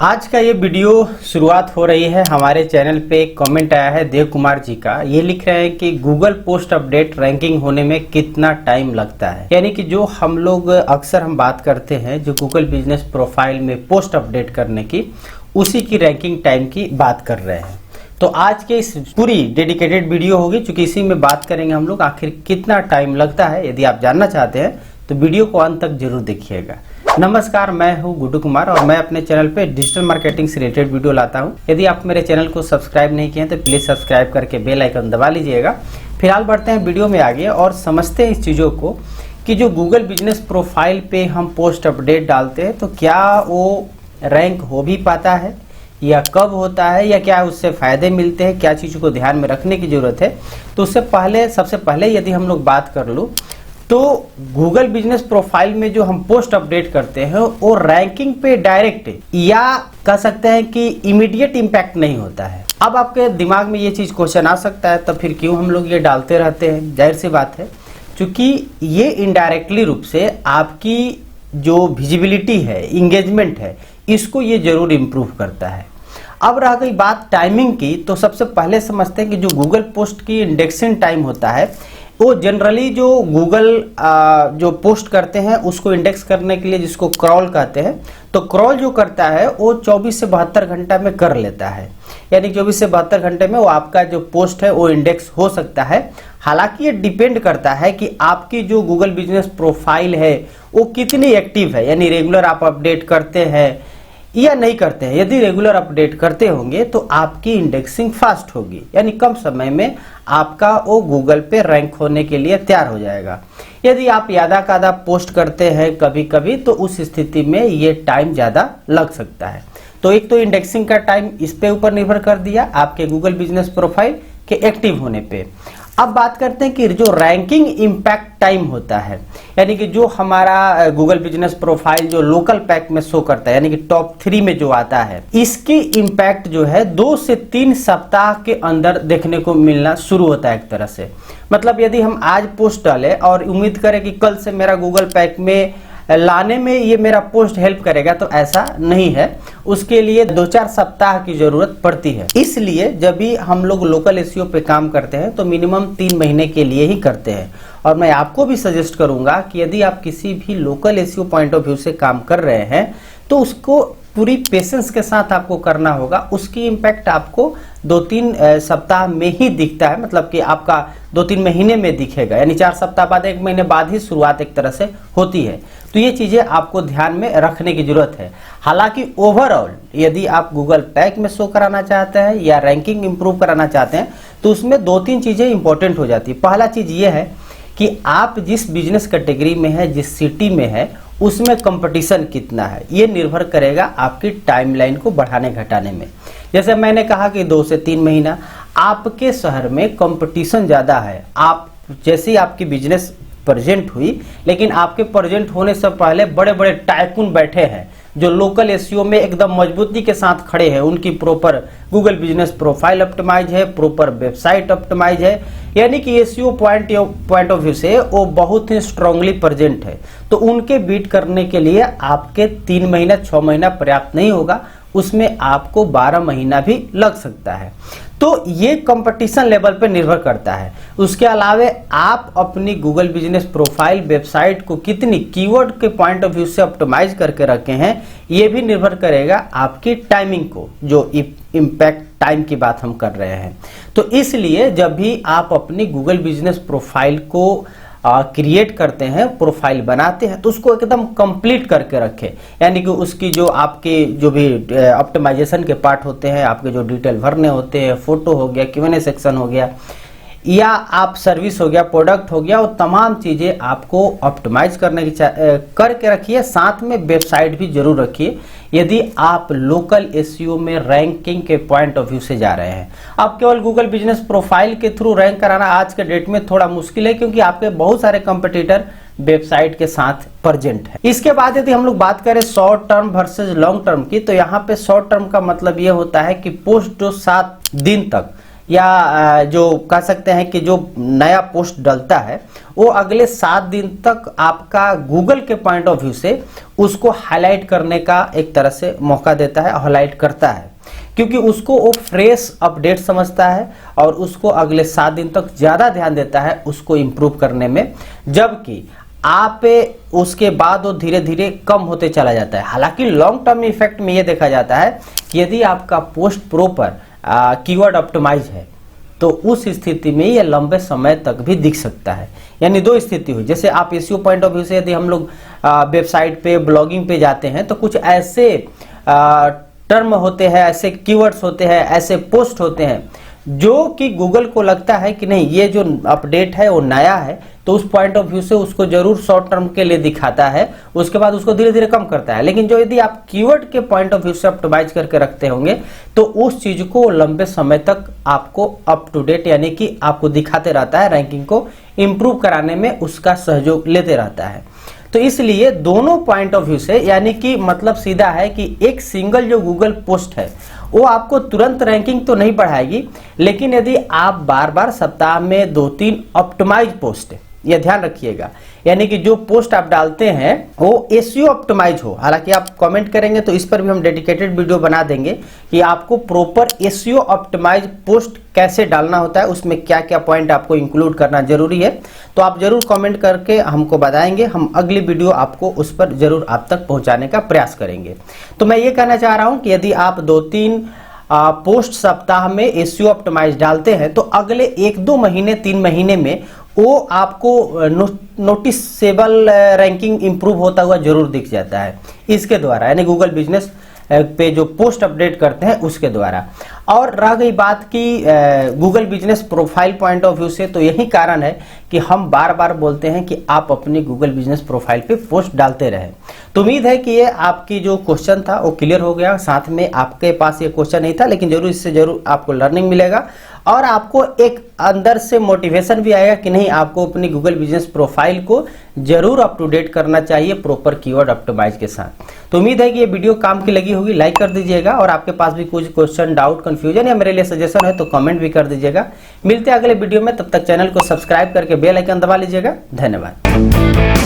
आज का ये वीडियो शुरुआत हो रही है। हमारे चैनल पे एक कमेंट आया है देव कुमार जी का। ये लिख रहे हैं कि गूगल पोस्ट अपडेट रैंकिंग होने में कितना टाइम लगता है। यानी कि जो हम लोग अक्सर हम बात करते हैं जो गूगल बिजनेस प्रोफाइल में पोस्ट अपडेट करने की, उसी की रैंकिंग टाइम की बात कर रहे हैं। तो आज के इस पूरी डेडिकेटेड वीडियो होगी, चूंकि इसी में बात करेंगे हम लोग आखिर कितना टाइम लगता है। यदि आप जानना चाहते हैं तो वीडियो को अंत तक जरूर देखिएगा। नमस्कार, मैं हूं गुड्डू कुमार और मैं अपने चैनल पे डिजिटल मार्केटिंग से रिलेटेड वीडियो लाता हूं। यदि आप मेरे चैनल को सब्सक्राइब नहीं किए हैं तो प्लीज सब्सक्राइब करके बेल आइकन दबा लीजिएगा। फिलहाल बढ़ते हैं वीडियो में आगे और समझते हैं इस चीज़ों को कि जो गूगल बिजनेस प्रोफाइल पे हम पोस्ट अपडेट डालते हैं तो क्या वो रैंक हो भी पाता है या कब होता है या क्या उससे फायदे मिलते हैं, क्या चीज़ों को ध्यान में रखने की जरूरत है। तो उससे पहले सबसे पहले यदि हम लोग बात कर लूँ तो गूगल बिजनेस प्रोफाइल में जो हम पोस्ट अपडेट करते हैं वो रैंकिंग पे डायरेक्ट या कह सकते हैं कि इमीडिएट इम्पैक्ट नहीं होता है। अब आपके दिमाग में ये चीज़ क्वेश्चन आ सकता है तो फिर क्यों हम लोग ये डालते रहते हैं। जाहिर सी बात है, क्योंकि ये इनडायरेक्टली रूप से आपकी जो विजिबिलिटी है, इंगेजमेंट है, इसको ये जरूर इम्प्रूव करता है। अब रह गई बात टाइमिंग की, तो सबसे पहले समझते हैं कि जो गूगल पोस्ट की इंडेक्सिंग टाइम होता है वो जनरली जो गूगल जो पोस्ट करते हैं उसको इंडेक्स करने के लिए जिसको क्रॉल कहते हैं, तो क्रॉल जो करता है वो 24 से 72 घंटा में कर लेता है। यानी 24 से 72 घंटे में वो आपका जो पोस्ट है वो इंडेक्स हो सकता है। हालांकि ये डिपेंड करता है कि आपकी जो गूगल बिजनेस प्रोफाइल है वो कितनी एक्टिव है, यानी रेगुलर आप अपडेट करते हैं या नहीं करते हैं। यदि रेगुलर अपडेट करते होंगे तो आपकी इंडेक्सिंग फास्ट होगी, यानी कम समय में आपका वो गूगल पे रैंक होने के लिए तैयार हो जाएगा। यदि आप यादा कादा पोस्ट करते हैं कभी कभी तो उस स्थिति में ये टाइम ज़्यादा लग सकता है। तो एक तो इंडेक्सिंग का टाइम इस पे ऊपर निर्भर कर दिया आपके गूगल बिजनेस प्रोफाइल के एक्टिव होने पे। अब बात करते हैं कि जो रैंकिंग इम्पैक्ट टाइम होता है, यानी कि जो हमारा गूगल बिजनेस प्रोफाइल जो लोकल पैक में शो करता है, यानी कि टॉप 3 में जो आता है, इसकी इम्पैक्ट जो है 2 से 3 सप्ताह के अंदर देखने को मिलना शुरू होता है। एक तरह से मतलब यदि हम आज पोस्ट डालें और उम्मीद करें कि कल से मेरा गूगल पैक में लाने में ये मेरा पोस्ट हेल्प करेगा, तो ऐसा नहीं है। उसके लिए 2-4 सप्ताह की जरूरत पड़ती है। इसलिए जब भी हम लोग लोकल एसईओ पे काम करते हैं तो मिनिमम 3 महीने के लिए ही करते हैं। और मैं आपको भी सजेस्ट करूंगा कि यदि आप किसी भी local SEO point of view से काम कर रहे हैं तो उसको पूरी पेशेंस के साथ आपको करना होगा। उसकी इम्पैक्ट आपको 2-3 सप्ताह में ही दिखता है, मतलब कि आपका 2-3 महीने में दिखेगा, यानी 4 सप्ताह बाद, 1 महीने बाद ही शुरुआत एक तरह से होती है। तो ये चीज़ें आपको ध्यान में रखने की जरूरत है। हालांकि ओवरऑल यदि आप गूगल पैक में शो कराना चाहते हैं या रैंकिंग इंप्रूव कराना चाहते हैं तो उसमें 2-3 चीज़ें इंपॉर्टेंट हो जाती है। पहला चीज़ ये है कि आप जिस बिजनेस कैटेगरी में है, जिस सिटी में है, उसमें कंपटीशन कितना है, ये निर्भर करेगा आपकी टाइमलाइन को बढ़ाने घटाने में। जैसे मैंने कहा कि 2 से 3 महीना आपके शहर में कंपटीशन ज़्यादा है। आप जैसे ही आपकी बिजनेस प्रेजेंट हुई, लेकिन आपके प्रेजेंट होने से पहले बड़े बड़े टाइकून बैठे हैं जो लोकल एसईओ में एकदम मजबूती के साथ खड़े हैं। उनकी proper Google business profile optimize है, प्रॉपर वेबसाइट ऑप्टिमाइज है, यानी कि एसईओ पॉइंट ऑफ व्यू से वो बहुत ही स्ट्रांगली प्रेजेंट है। तो उनके बीट करने के लिए आपके 3 महीना 6 महीना पर्याप्त नहीं होगा, उसमें आपको 12 महीना भी लग सकता है। तो ये कंपटीशन लेवल पे निर्भर करता है। उसके अलावा आप अपनी गूगल बिजनेस प्रोफाइल वेबसाइट को कितनी कीवर्ड के पॉइंट ऑफ व्यू से ऑप्टिमाइज करके रखे हैं, ये भी निर्भर करेगा आपकी टाइमिंग को, जो इम्पैक्ट टाइम की बात हम कर रहे हैं। तो इसलिए जब भी आप अपनी गूगल बिजनेस प्रोफाइल को क्रिएट करते हैं, प्रोफाइल बनाते हैं, तो उसको एकदम कंप्लीट करके रखें। यानी कि उसकी जो आपके जो भी ऑप्टिमाइजेशन के पार्ट होते हैं, आपके जो डिटेल भरने होते हैं, फोटो हो गया, Q&A सेक्शन हो गया, या आप सर्विस हो गया, प्रोडक्ट हो गया, वो तमाम चीज़ें आपको ऑप्टिमाइज करके रखिए। साथ में वेबसाइट भी जरूर रखिए यदि आप लोकल एसईओ में रैंकिंग के पॉइंट ऑफ व्यू से जा रहे हैं। अब केवल गूगल बिजनेस प्रोफाइल के थ्रू रैंक कराना आज के डेट में थोड़ा मुश्किल है, क्योंकि आपके बहुत सारे कंपटीटर वेबसाइट के साथ प्रेजेंट है। इसके बाद यदि हम लोग बात करें short term versus long term की, तो यहाँ पे शॉर्ट टर्म का मतलब ये होता है कि पोस्ट जो 7 दिन तक या जो कह सकते हैं कि जो नया पोस्ट डलता है वो अगले 7 दिन तक आपका गूगल के पॉइंट ऑफ व्यू से उसको हाईलाइट करने का एक तरह से मौका देता है, हाईलाइट करता है, क्योंकि उसको वो फ्रेश अपडेट समझता है और उसको अगले 7 दिन तक ज़्यादा ध्यान देता है उसको इम्प्रूव करने में, जबकि आप उसके बाद वो धीरे धीरे कम होते चला जाता है। हालांकि लॉन्ग टर्म इफेक्ट में ये देखा जाता है कि यदि आपका पोस्ट प्रॉपर कीवर्ड ऑप्टिमाइज है तो उस स्थिति में ये लंबे समय तक भी दिख सकता है। यानी दो स्थिति हुई, जैसे आप एसईओ पॉइंट ऑफ व्यू से यदि हम लोग वेबसाइट पे ब्लॉगिंग पे जाते हैं तो कुछ ऐसे टर्म होते हैं, ऐसे कीवर्ड्स होते हैं, ऐसे पोस्ट होते हैं जो कि गूगल को लगता है कि नहीं ये जो अपडेट है वो नया है, तो उस पॉइंट ऑफ व्यू से उसको जरूर शॉर्ट टर्म के लिए दिखाता है, उसके बाद उसको धीरे धीरे कम करता है। लेकिन जो यदि आप कीवर्ड के पॉइंट ऑफ व्यू से ऑप्टिमाइज करके रखते होंगे तो उस चीज को लंबे समय तक आपको अप टू डेट यानी कि आपको दिखाते रहता है, रैंकिंग को इंप्रूव कराने में उसका सहयोग लेते रहता है। तो इसलिए दोनों पॉइंट ऑफ व्यू से यानी कि मतलब सीधा है कि एक सिंगल जो गूगल पोस्ट है वो आपको तुरंत रैंकिंग तो नहीं बढ़ाएगी, लेकिन यदि आप बार बार सप्ताह में 2-3 ऑप्टिमाइज पोस्ट, यह ध्यान रखिएगा, यानी कि जो पोस्ट आप डालते हैं वो एसईओ ऑप्टिमाइज हो। हालांकि आप कमेंट करेंगे तो इस पर भी हम डेडिकेटेड वीडियो बना देंगे कि आपको प्रॉपर एसईओ ऑप्टिमाइज पोस्ट कैसे डालना होता है, उसमें क्या क्या पॉइंट आपको इंक्लूड करना जरूरी है। तो आप जरूर कमेंट करके हमको बताएंगे, हम अगली वीडियो आपको उस पर जरूर आप तक पहुंचाने का प्रयास करेंगे। तो मैं ये कहना चाह रहा हूं कि यदि आप 2-3 पोस्ट सप्ताह में एसईओ ऑप्टिमाइज डालते हैं तो अगले 1-2 महीने 3 महीने में वो आपको नोटिसेबल रैंकिंग इंप्रूव होता हुआ जरूर दिख जाता है इसके द्वारा, यानी गूगल बिजनेस पे जो पोस्ट अपडेट करते हैं उसके द्वारा। और रह गई बात की Google business profile point of view से, तो यही कारण है कि हम बार बार बोलते हैं कि आप अपनी गूगल बिजनेस प्रोफाइल पे पोस्ट डालते रहें। तो उम्मीद है कि ये आपकी जो क्वेश्चन था वो क्लियर हो गया, साथ में आपके पास ये क्वेश्चन नहीं था लेकिन जरूर इससे जरूर आपको लर्निंग मिलेगा और आपको एक अंदर से मोटिवेशन भी आएगा कि नहीं आपको अपनी गूगल बिजनेस प्रोफाइल को जरूर अप टू डेट करना चाहिए प्रॉपर कीवर्ड ऑप्टिमाइज के साथ। तो उम्मीद है कि ये वीडियो काम की लगी होगी, लाइक कर दीजिएगा और आपके पास भी कुछ क्वेश्चन, डाउट, कंफ्यूजन या मेरे लिए सजेशन है तो कमेंट भी कर दीजिएगा। मिलते हैं अगले वीडियो में, तब तक चैनल को सब्सक्राइब करके बेल आइकन दबा लीजिएगा। धन्यवाद।